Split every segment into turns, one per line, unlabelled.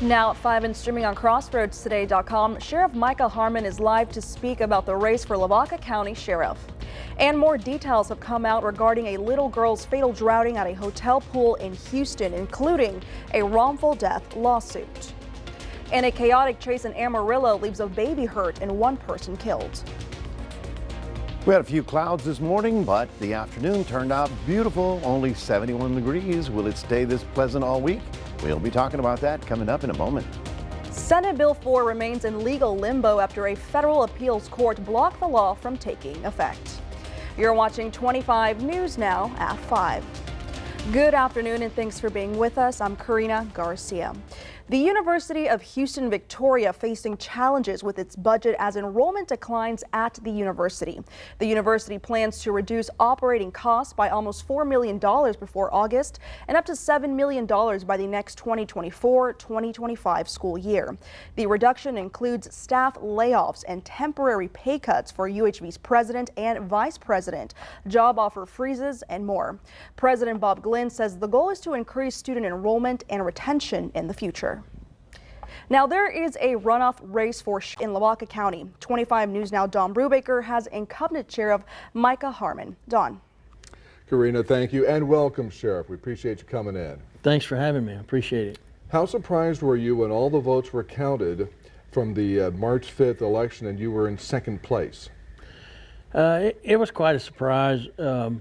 Now at 5 and streaming on CrossroadsToday.com, Sheriff Micah Harmon is live to speak about the race for Lavaca County Sheriff. And more details have come out regarding a little girl's fatal drowning at a hotel pool in Houston, including a wrongful death lawsuit. And a chaotic chase in Amarillo leaves a baby hurt and one person killed.
We had a few clouds this morning, but the afternoon turned out beautiful, only 71 degrees. Will it stay this pleasant all week? We'll be talking about that coming up in a moment.
Senate Bill 4 remains in legal limbo after a federal appeals court blocked the law from taking effect. You're watching 25 News now at 5. Good afternoon and thanks for being with us. I'm Karina Garcia. The University of Houston Victoria facing challenges with its budget as enrollment declines at the university. The university plans to reduce operating costs by almost $4 million before August and up to $7 million by the next 2024-2025 school year. The reduction includes staff layoffs and temporary pay cuts for UHV's president and vice president, job offer freezes, and more. President Bob Glynn says the goal is to increase student enrollment and retention in the future. Now there is a runoff race in Lavaca County. 25 News Now Don Brubaker has incumbent Sheriff Micah Harmon. Don.
Karina, thank you and welcome, Sheriff. We appreciate you coming in.
Thanks for having me. I appreciate it.
How surprised were you when all the votes were counted from the March 5th election and you were in second place?
It was quite a surprise. You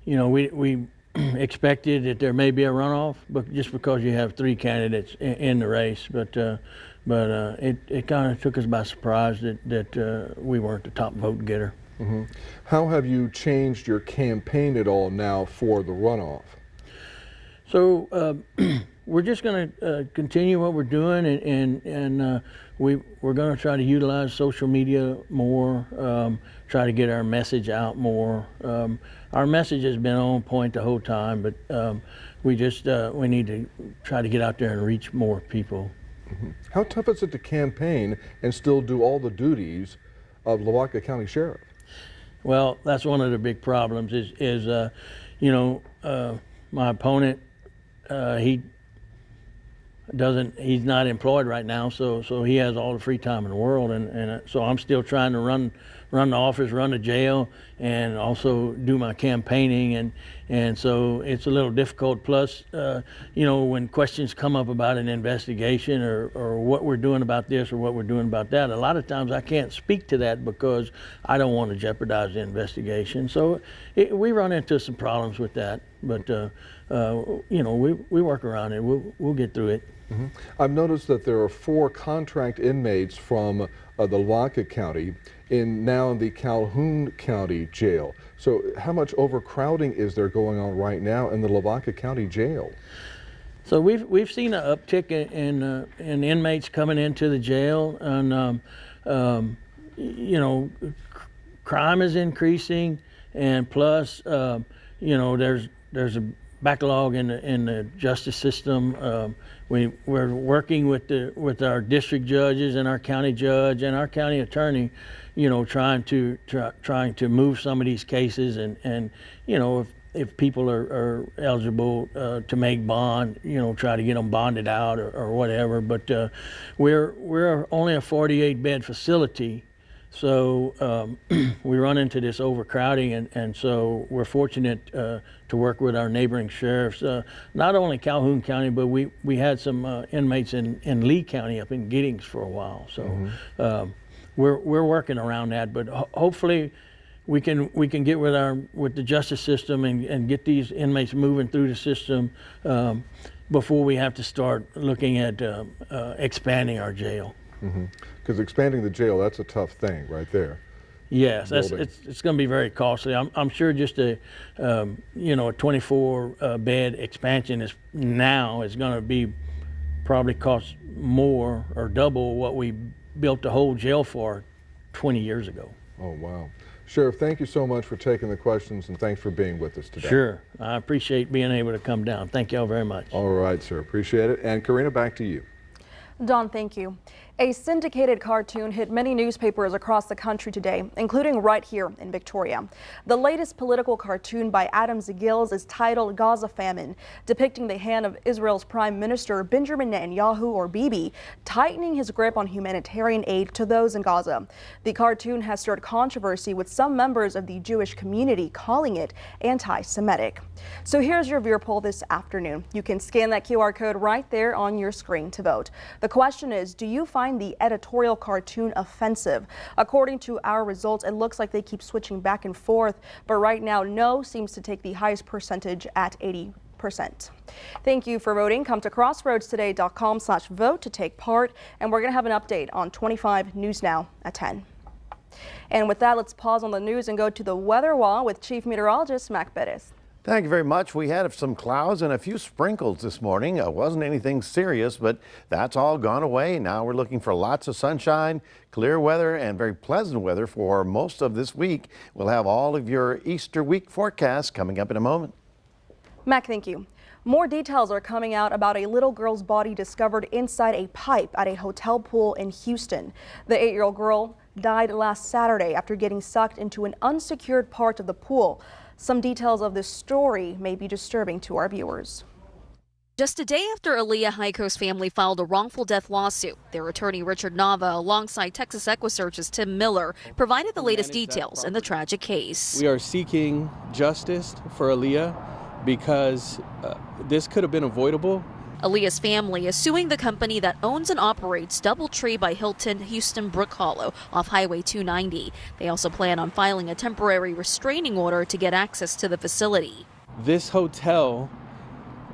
know, we expected that there may be a runoff, but just because you have three candidates in the race, but it kind of took us by surprise that we weren't the top vote getter.
Mm-hmm. How have you changed your campaign at all now for the runoff?
So we're just going to continue what we're doing, and we're going to try to utilize social media more, try to get our message out more. Our message has been on point the whole time, but we need to try to get out there and reach more people.
Mm-hmm. How tough is it to campaign and still do all the duties of Lavaca County Sheriff?
Well, that's one of the big problems is you know, my opponent, he's not employed right now, so he has all the free time in the world, and so I'm still trying to run the office, run the jail, and also do my campaigning, and so it's a little difficult. Plus, you know, when questions come up about an investigation or what we're doing about this or what we're doing about that, a lot of times I can't speak to that because I don't want to jeopardize the investigation. So we run into some problems with that, but you know, we work around it. We'll get through it.
Mm-hmm. I've noticed that there are 4 contract inmates from the Lavaca County now in the Calhoun County Jail. So how much overcrowding is there going on right now in the Lavaca County Jail?
So we've seen an uptick in inmates coming into the jail, and you know, crime is increasing, and plus you know, there's a backlog in the justice system. We're working with our district judges and our county judge and our county attorney, you know, trying to move some of these cases, and you know, if people are eligible to make bond, you know, try to get them bonded out or whatever. But we're only a 48-bed facility. So we run into this overcrowding, and so we're fortunate to work with our neighboring sheriffs, not only Calhoun County, but we had some inmates in Lee County up in Giddings for a while. So mm-hmm. We're working around that, but hopefully we can get with the justice system and get these inmates moving through the system before we have to start looking at expanding our jail.
Because expanding the jail, that's a tough thing right there.
Yes, it's going to be very costly. I'm sure just a you know, a 24 bed expansion is going to be probably cost more or double what we built the whole jail for 20 years ago.
Oh wow. Sheriff, thank you so much for taking the questions, and thanks for being with us today.
Sure, I appreciate being able to come down. Thank y'all very much.
All right, sir, appreciate it. And Karina, back to you.
Don, thank you. A syndicated cartoon hit many newspapers across the country today, including right here in Victoria. The latest political cartoon by Adam Zagils is titled Gaza Famine, depicting the hand of Israel's Prime Minister Benjamin Netanyahu, or Bibi, tightening his grip on humanitarian aid to those in Gaza. The cartoon has stirred controversy, with some members of the Jewish community calling it anti-Semitic. So here's your viewer poll this afternoon. You can scan that QR code right there on your screen to vote. The question is, do you find the editorial cartoon offensive? According to our results, it looks like they keep switching back and forth, but right now no seems to take the highest percentage at 80%. Thank you for voting. Come to crossroadstoday.com/vote to take part, and we're going to have an update on 25 News Now at 10. And with that, let's pause on the news and go to the weather wall with Chief Meteorologist Mac Perez.
Thank you very much. We had some clouds and a few sprinkles this morning. It wasn't anything serious, but that's all gone away. Now we're looking for lots of sunshine, clear weather, and very pleasant weather for most of this week. We'll have all of your Easter week forecasts coming up in a moment.
Mac, thank you. More details are coming out about a little girl's body discovered inside a pipe at a hotel pool in Houston. The 8-year-old girl died last Saturday after getting sucked into an unsecured part of the pool. Some details of this story may be disturbing to our viewers.
Just a day after Aaliyah Heiko's family filed a wrongful death lawsuit, their attorney Richard Nava, alongside Texas EquiSearch's Tim Miller, provided the latest details in the tragic case.
We are seeking justice for Aaliyah because this could have been avoidable.
Aaliyah's family is suing the company that owns and operates DoubleTree by Hilton Houston Brook Hollow off Highway 290. They also plan on filing a temporary restraining order to get access to the facility.
This hotel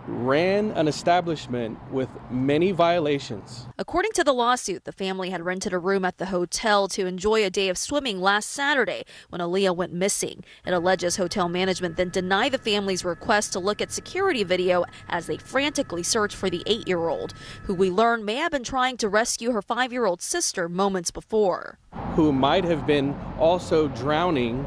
ran an establishment with many violations.
According to the lawsuit, the family had rented a room at the hotel to enjoy a day of swimming last Saturday when Aaliyah went missing. It alleges hotel management then denied the family's request to look at security video as they frantically searched for the 8-year-old, who we learned may have been trying to rescue her 5-year-old sister moments before.
Who might have been also drowning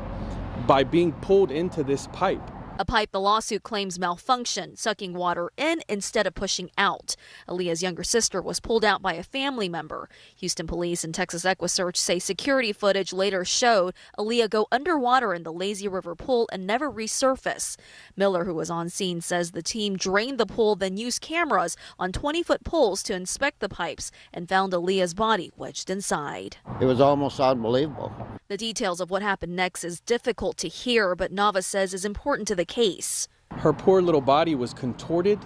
by being pulled into this pipe.
A pipe the lawsuit claims malfunctioned, sucking water in instead of pushing out. Aaliyah's younger sister was pulled out by a family member. Houston police and Texas EquiSearch say security footage later showed Aaliyah go underwater in the Lazy River pool and never resurface. Miller, who was on scene, says the team drained the pool, then used cameras on 20-foot poles to inspect the pipes and found Aaliyah's body wedged inside.
It was almost unbelievable.
The details of what happened next is difficult to hear, but Nava says is important to the case.
Her poor little body was contorted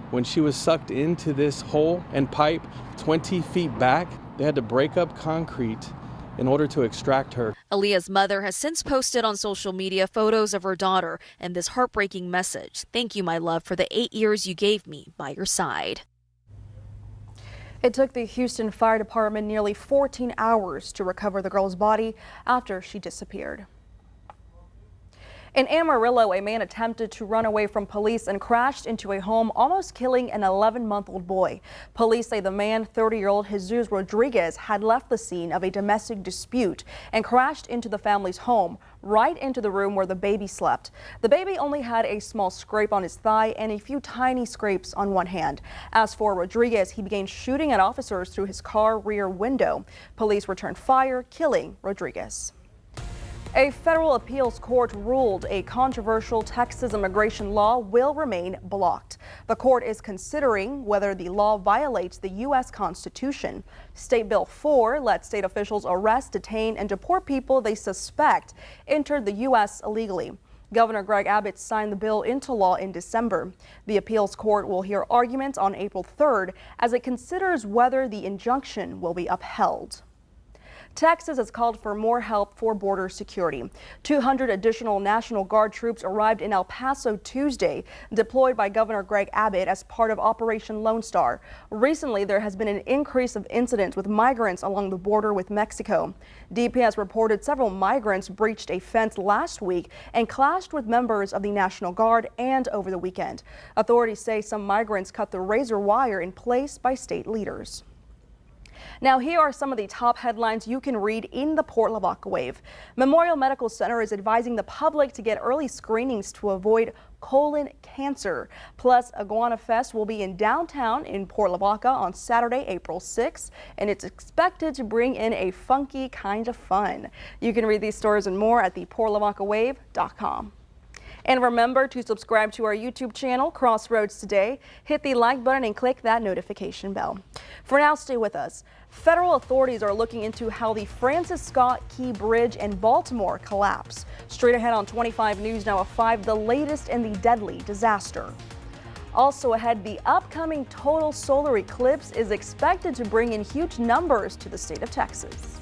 when she was sucked into this hole and pipe 20 feet back. They had to break up concrete in order to extract her.
Aaliyah's mother has since posted on social media photos of her daughter and this heartbreaking message. "Thank you, my love, for the 8 years you gave me by your side."
It took the Houston Fire Department nearly 14 hours to recover the girl's body after she disappeared. In Amarillo, a man attempted to run away from police and crashed into a home, almost killing an 11-month-old boy. Police say the man, 30-year-old Jesus Rodriguez, had left the scene of a domestic dispute and crashed into the family's home, right into the room where the baby slept. The baby only had a small scrape on his thigh and a few tiny scrapes on one hand. As for Rodriguez, he began shooting at officers through his car rear window. Police returned fire, killing Rodriguez. A federal appeals court ruled a controversial Texas immigration law will remain blocked. The court is considering whether the law violates the U.S. Constitution. State Bill 4 lets state officials arrest, detain, and deport people they suspect entered the U.S. illegally. Governor Greg Abbott signed the bill into law in December. The appeals court will hear arguments on April 3rd as it considers whether the injunction will be upheld. Texas has called for more help for border security. 200 additional National Guard troops arrived in El Paso Tuesday, deployed by Governor Greg Abbott as part of Operation Lone Star. Recently, there has been an increase of incidents with migrants along the border with Mexico. DPS reported several migrants breached a fence last week and clashed with members of the National Guard and over the weekend. Authorities say some migrants cut the razor wire in place by state leaders. Now, here are some of the top headlines you can read in the Port Lavaca wave. Memorial Medical Center is advising the public to get early screenings to avoid colon cancer. Plus, Iguana Fest will be in downtown in Port Lavaca on Saturday, April 6th, and it's expected to bring in a funky kind of fun. You can read these stories and more at theportlavacawave.com. And remember to subscribe to our YouTube channel, Crossroads Today. Hit the like button and click that notification bell. For now, stay with us. Federal authorities are looking into how the Francis Scott Key Bridge in Baltimore collapsed. Straight ahead on 25 News Now at 5, the latest in the deadly disaster. Also ahead, the upcoming total solar eclipse is expected to bring in huge numbers to the state of Texas.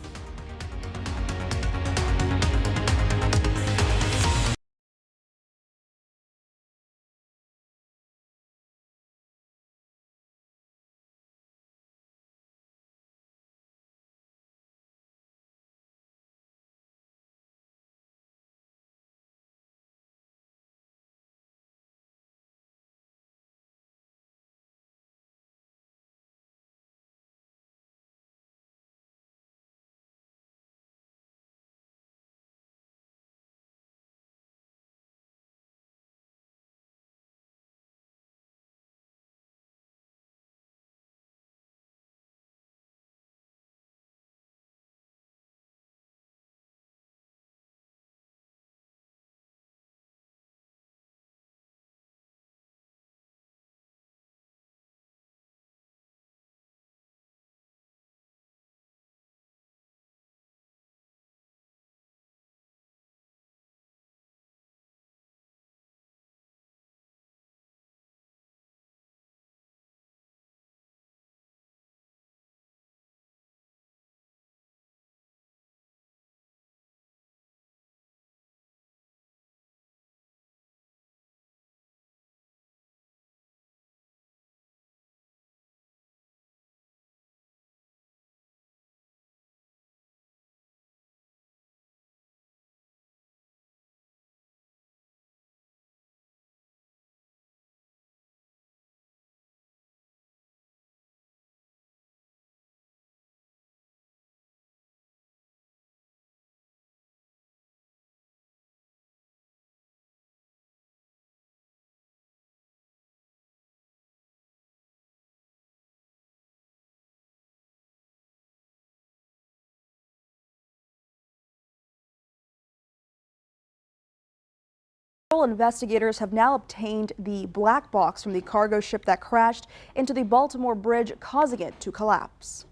Investigators have now obtained the black box from the cargo ship that crashed into the Baltimore bridge, causing it to collapse.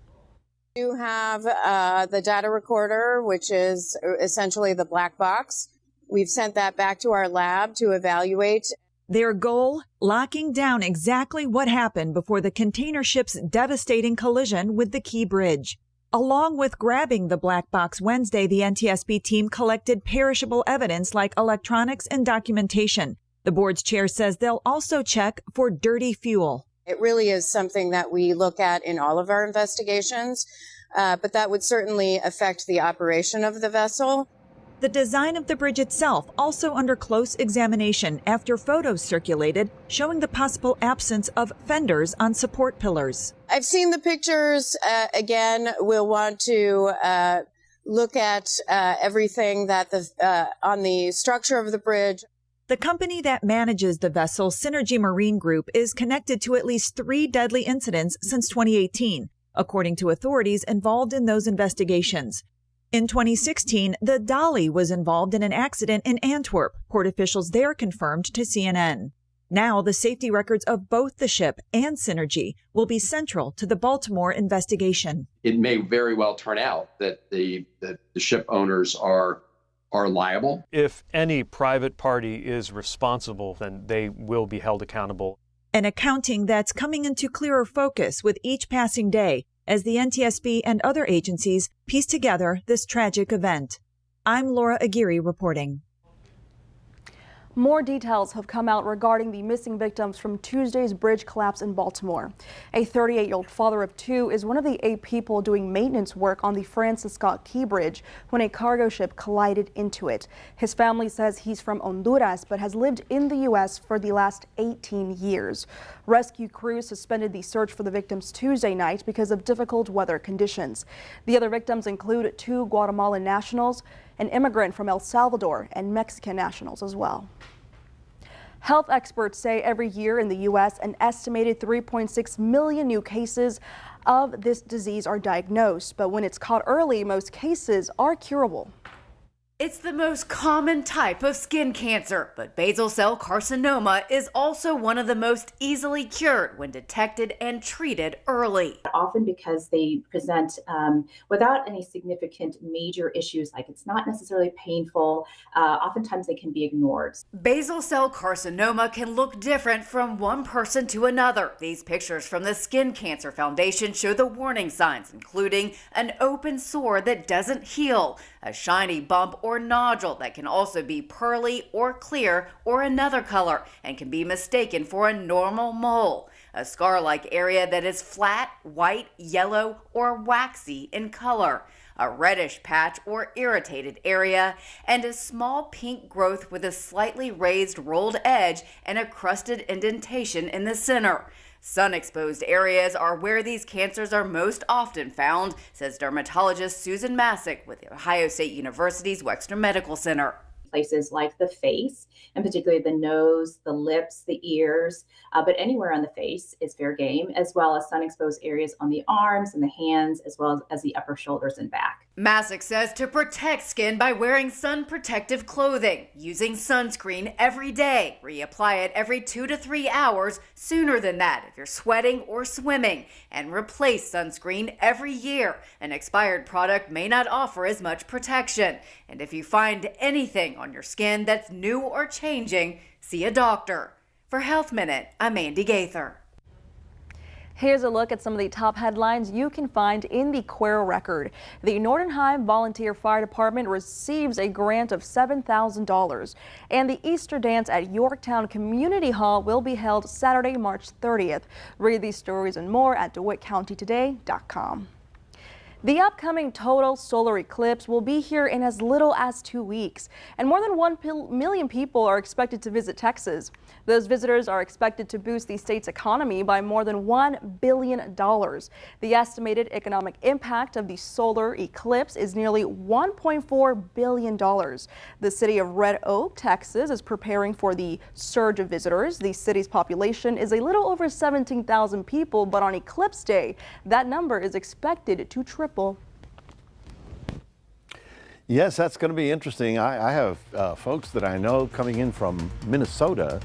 You have the data recorder, which is essentially the black box. We've sent that back to our lab to evaluate.
Their goal, locking down exactly what happened before the container ship's devastating collision with the Key Bridge. Along with grabbing the black box Wednesday, the NTSB team collected perishable evidence like electronics and documentation. The board's chair says they'll also check for dirty fuel.
It really is something that we look at in all of our investigations, but that would certainly affect the operation of the vessel.
The design of the bridge itself also under close examination after photos circulated showing the possible absence of fenders on support pillars.
I've seen the pictures. Again, we'll want to look at everything that on the structure of the bridge.
The company that manages the vessel, Synergy Marine Group, is connected to at least 3 deadly incidents since 2018, according to authorities involved in those investigations. In 2016, the Dolly was involved in an accident in Antwerp, port officials there confirmed to CNN. Now, the safety records of both the ship and Synergy will be central to the Baltimore investigation.
It may very well turn out that the ship owners are liable.
If any private party is responsible, then they will be held accountable.
An accounting that's coming into clearer focus with each passing day as the NTSB and other agencies piece together this tragic event. I'm Laura Aguirre reporting.
More details have come out regarding the missing victims from Tuesday's bridge collapse in Baltimore. A 38-year-old father of two is one of the 8 people doing maintenance work on the Francis Scott Key Bridge when a cargo ship collided into it. His family says he's from Honduras but has lived in the U.S. for the last 18 years. Rescue crews suspended the search for the victims Tuesday night because of difficult weather conditions. The other victims include 2 Guatemalan nationals, an immigrant from El Salvador, and Mexican nationals as well. Health experts say every year in the U.S., an estimated 3.6 million new cases of this disease are diagnosed. But when it's caught early, most cases are curable.
It's the most common type of skin cancer, but basal cell carcinoma is also one of the most easily cured when detected and treated early.
Often because they present without any significant major issues, like it's not necessarily painful, oftentimes they can be ignored.
Basal cell carcinoma can look different from one person to another. These pictures from the Skin Cancer Foundation show the warning signs, including an open sore that doesn't heal, a shiny bump or nodule that can also be pearly or clear or another color and can be mistaken for a normal mole, a scar-like area that is flat, white, yellow, or waxy in color, a reddish patch or irritated area, and a small pink growth with a slightly raised rolled edge and a crusted indentation in the center. Sun-exposed areas are where these cancers are most often found, says dermatologist Susan Masick with The Ohio State University's Wexner Medical Center.
Places like the face, and particularly the nose, the lips, the ears, but anywhere on the face is fair game, as well as sun-exposed areas on the arms and the hands, as well as the upper shoulders and back.
Masick says to protect skin by wearing sun protective clothing, using sunscreen every day, reapply it every 2 to 3 hours, sooner than that if you're sweating or swimming, and replace sunscreen every year. An expired product may not offer as much protection. And if you find anything on your skin that's new or changing, see a doctor. For Health Minute, I'm Andy Gaither.
Here's a look at some of the top headlines you can find in the Quail Record. The Nordenheim Volunteer Fire Department receives a grant of $7,000. And the Easter dance at Yorktown Community Hall will be held Saturday, March 30th. Read these stories and more at DeWittCountyToday.com. The upcoming total solar eclipse will be here in as little as 2 weeks, and more than 1 million people are expected to visit Texas. Those visitors are expected to boost the state's economy by more than $1 billion. The estimated economic impact of the solar eclipse is nearly $1.4 billion. The city of Red Oak, Texas, is preparing for the surge of visitors. The city's population is a little over 17,000 people, but on eclipse day, that number is expected to triple.
Yes, that's going to be interesting. I have folks that I know coming in from Minnesota,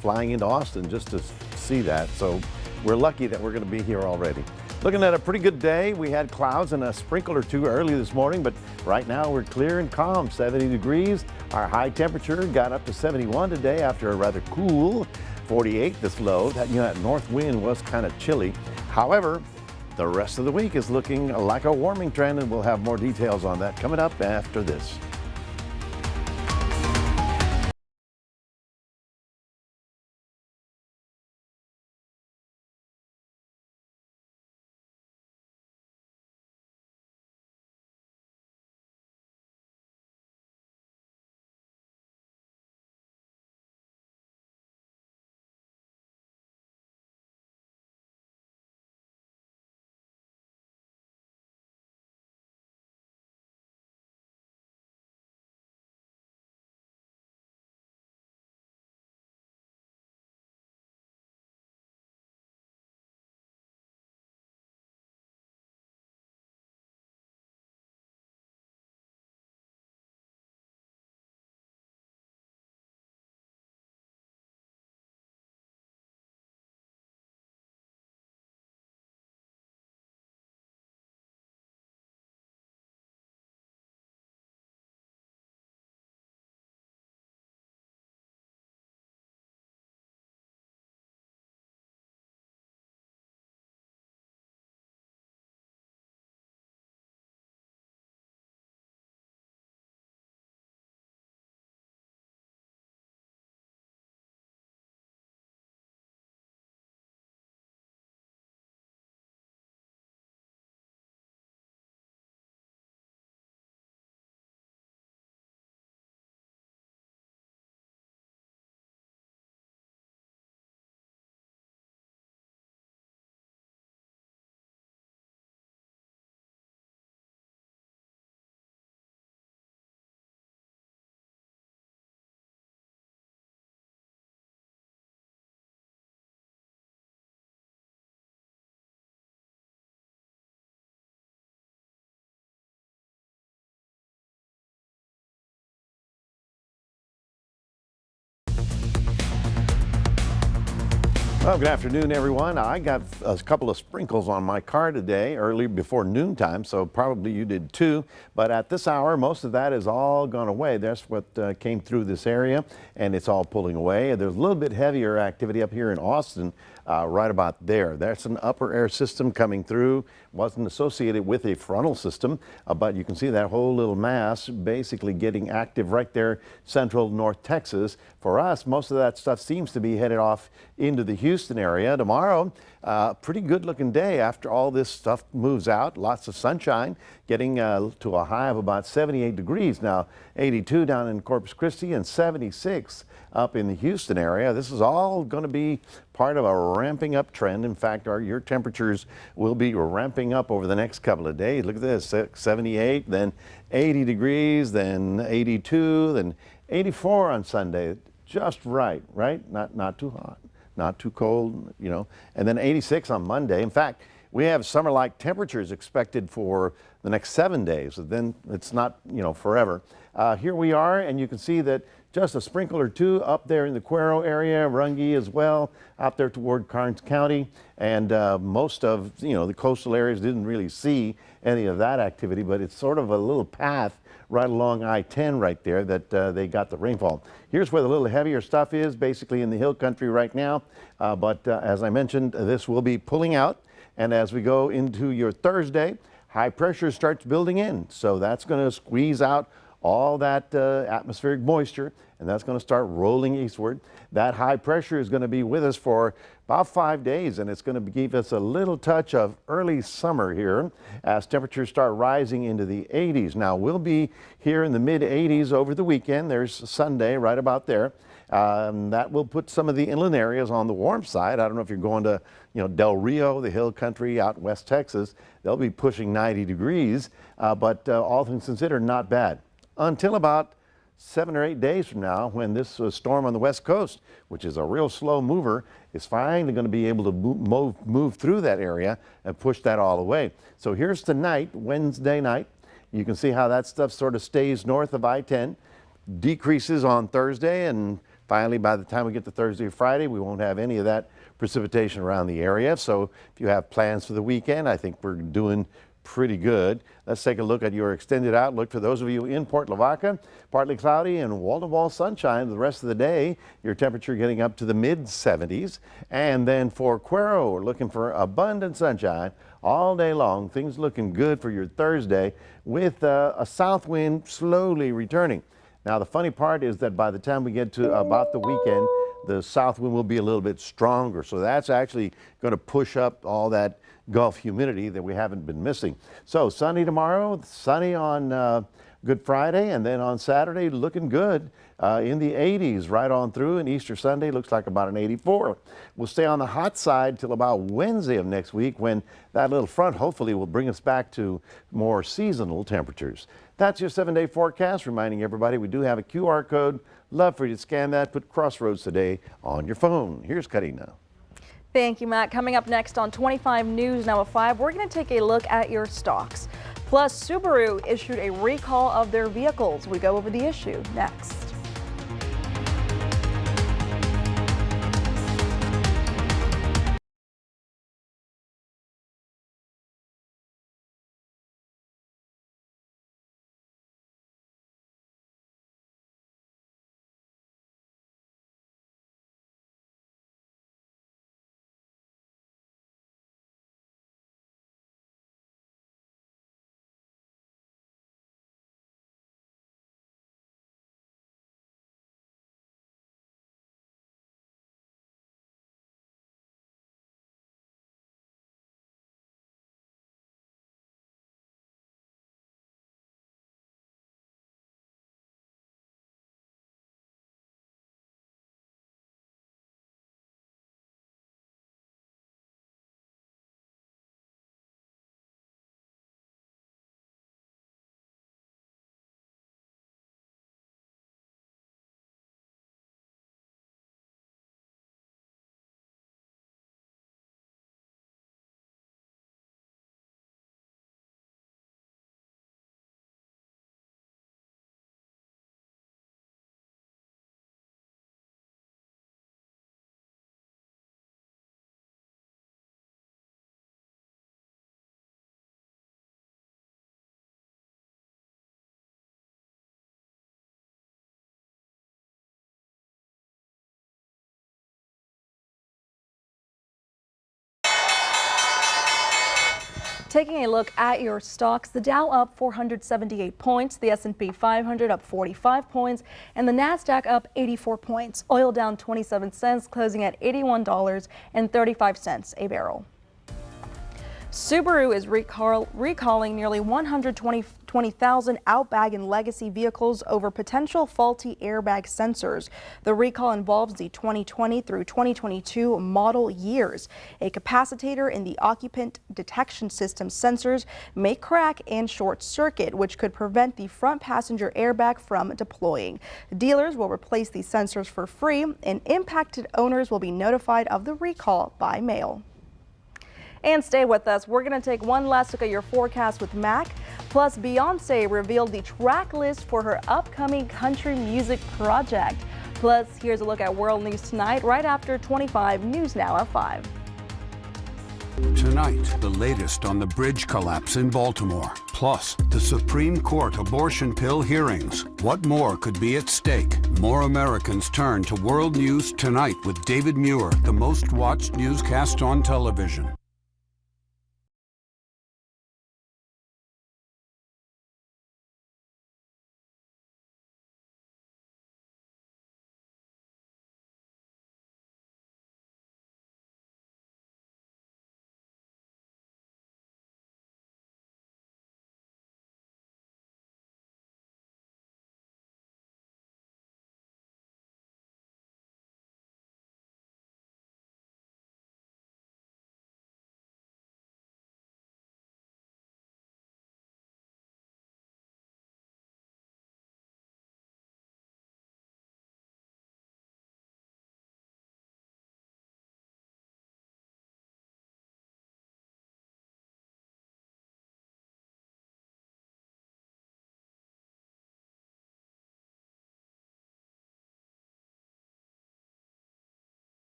flying into Austin just to see that. So we're lucky that we're going to be here already. Looking at a pretty good day. We had clouds and a sprinkle or two early this morning, but right now we're clear and calm, 70 degrees. Our high temperature got up to 71 today after a rather cool 48 this low. That north wind was kind of chilly. However, the rest of the week is looking like a warming trend, and we'll have more details on that coming up after this. Well, good afternoon, everyone. I got a couple of sprinkles on my car today, early before noontime, so probably you did too. But at this hour, most of that is all gone away. That's what came through this area, and it's all pulling away. There's a little bit heavier activity up here in Austin, right about there. That's an upper air system coming through. Wasn't associated with a frontal system, but you can see that whole little mass basically getting active right there, central North Texas. For us, most of that stuff seems to be headed off into the Houston area. Tomorrow, pretty good looking day after all this stuff moves out. Lots of sunshine, getting to a high of about 78 degrees. Now, 82 down in Corpus Christi and 76 up in the Houston area. This is all going to be part of a ramping up trend. In fact, your temperatures will be ramping up over the next couple of days. Look at this, 78, then 80 degrees, then 82, then 84 on Sunday. Just right? Not too hot, not too cold, you know, and then 86 on Monday. In fact, we have summer-like temperatures expected for the next 7 days. Then it's not, you know, forever. Here we are, and you can see that just a sprinkle or two up there in the Cuero area, Runge as well, out there toward Karnes County, and most of, you know, the coastal areas didn't really see any of that activity, but it's sort of a little path right along I-10 right there that they got the rainfall. Here's where the little heavier stuff is, basically in the hill country right now, but as I mentioned, this will be pulling out, and as we go into your Thursday, high pressure starts building in, so that's going to squeeze out all that atmospheric moisture, and that's going to start rolling eastward. That high pressure is going to be with us for about 5 days, and it's going to give us a little touch of early summer here as temperatures start rising into the 80s. Now, we'll be here in the mid 80s over the weekend. There's Sunday right about there. That will put some of the inland areas on the warm side. I don't know if you're going to, you know, Del Rio, the hill country out in West Texas. They'll be pushing 90 degrees, but all things considered, not bad. Until about 7 or 8 days from now, when this storm on the west coast, which is a real slow mover, is finally going to be able to move through that area and push that all away. So here's tonight, Wednesday night. You can see how that stuff sort of stays north of I-10, decreases on Thursday, and finally by the time we get to Thursday or Friday, we won't have any of that precipitation around the area. So if you have plans for the weekend, I think we're doing pretty good. Let's take a look at your extended outlook for those of you in Port Lavaca. Partly cloudy and wall-to-wall sunshine the rest of the day. Your temperature getting up to the mid-70s. And then for Cuero, we're looking for abundant sunshine all day long. Things looking good for your Thursday with a south wind slowly returning. Now, the funny part is that by the time we get to about the weekend, the south wind will be a little bit stronger. So that's actually going to push up all that Gulf humidity that we haven't been missing. So sunny tomorrow, sunny on Good Friday, and then on Saturday looking good in the 80s right on through, and Easter Sunday looks like about an 84. We'll stay on the hot side till about Wednesday of next week when that little front hopefully will bring us back to more seasonal temperatures. That's your 7-day forecast, reminding everybody we do have a QR code. Love for you to scan that, put Crossroads Today on your phone. Here's Karina.
Thank you, Matt. Coming up next on 25 News Now at 5, we're going to take a look at your stocks. Plus, Subaru issued a recall of their vehicles. We go over the issue next. Taking a look at your stocks, the Dow up 478 points, the S&P 500 up 45 points, and the Nasdaq up 84 points. Oil down 27 cents, closing at $81.35 a barrel. Subaru is recalling nearly 120,000 Outback and Legacy vehicles over potential faulty airbag sensors. The recall involves the 2020 through 2022 model years. A capacitor in the occupant detection system sensors may crack and short circuit, which could prevent the front passenger airbag from deploying. Dealers will replace these sensors for free, and impacted owners will be notified of the recall by mail. And stay with us. We're going to take one last look at your forecast with Mac. Plus, Beyonce revealed the track list for her upcoming country music project. Plus, here's a look at world news tonight, right after 25 News Now at 5.
Tonight, the latest on the bridge collapse in Baltimore. Plus, the Supreme Court abortion pill hearings. What more could be at stake? More Americans turn to World News Tonight with David Muir, the most watched newscast on television.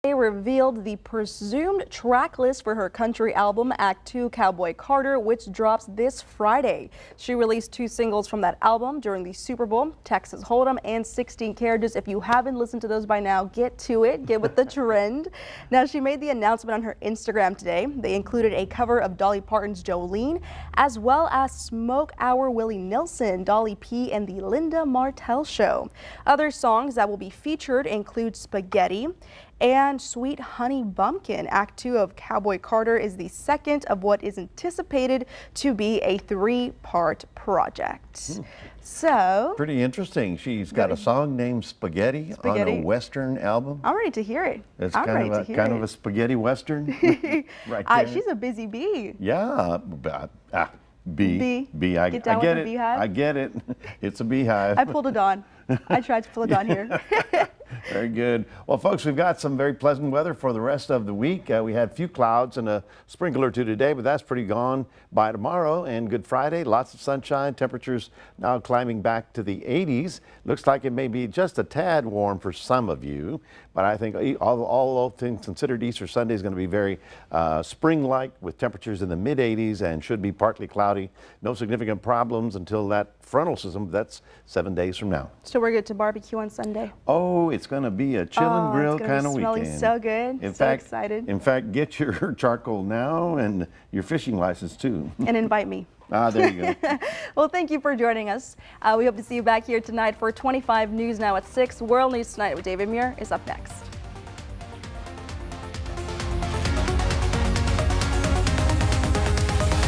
They revealed the presumed track list for her country album Act 2 Cowboy Carter, which drops this Friday. She released 2 singles from that album during the Super Bowl, Texas Hold'em and 16 Carriages. If you haven't listened to those by now, get to it, get with the trend. Now, she made the announcement on her Instagram today. They included a cover of Dolly Parton's Jolene, as well as Smoke Our Willie Nelson, Dolly P, and the Linda Martell Show. Other songs that will be featured include Spaghetti and Sweet Honey Bumpkin. Act 2 of Cowboy Carter is the second of what is anticipated to be a 3-part project. So
pretty interesting. She's got a song named Spaghetti on a Western album.
I'm ready to hear it.
It's kind of a spaghetti Western. Right there.
She's a busy bee.
Yeah, bee. I get it.
Beehive?
I get it. It's a beehive.
I pulled it on. I tried to pull it on here.
Very good. Well, folks, we've got some very pleasant weather for the rest of the week. We had a few clouds and a sprinkle or two today, but that's pretty gone by tomorrow. And Good Friday, lots of sunshine. Temperatures now climbing back to the 80s. Looks like it may be just a tad warm for some of you, but I think all things considered, Easter Sunday is going to be very spring-like with temperatures in the mid-80s and should be partly cloudy. No significant problems until that frontal system. That's 7 days from now.
So we're good to barbecue on Sunday.
Oh, it's going to be a chill and grill kind of weekend.
Smelling so good. Excited.
In fact, get your charcoal now and your fishing license too.
And invite me.
There you go.
Well, thank you for joining us. We hope to see you back here tonight for 25 News Now at 6. World News Tonight with David Muir is up next.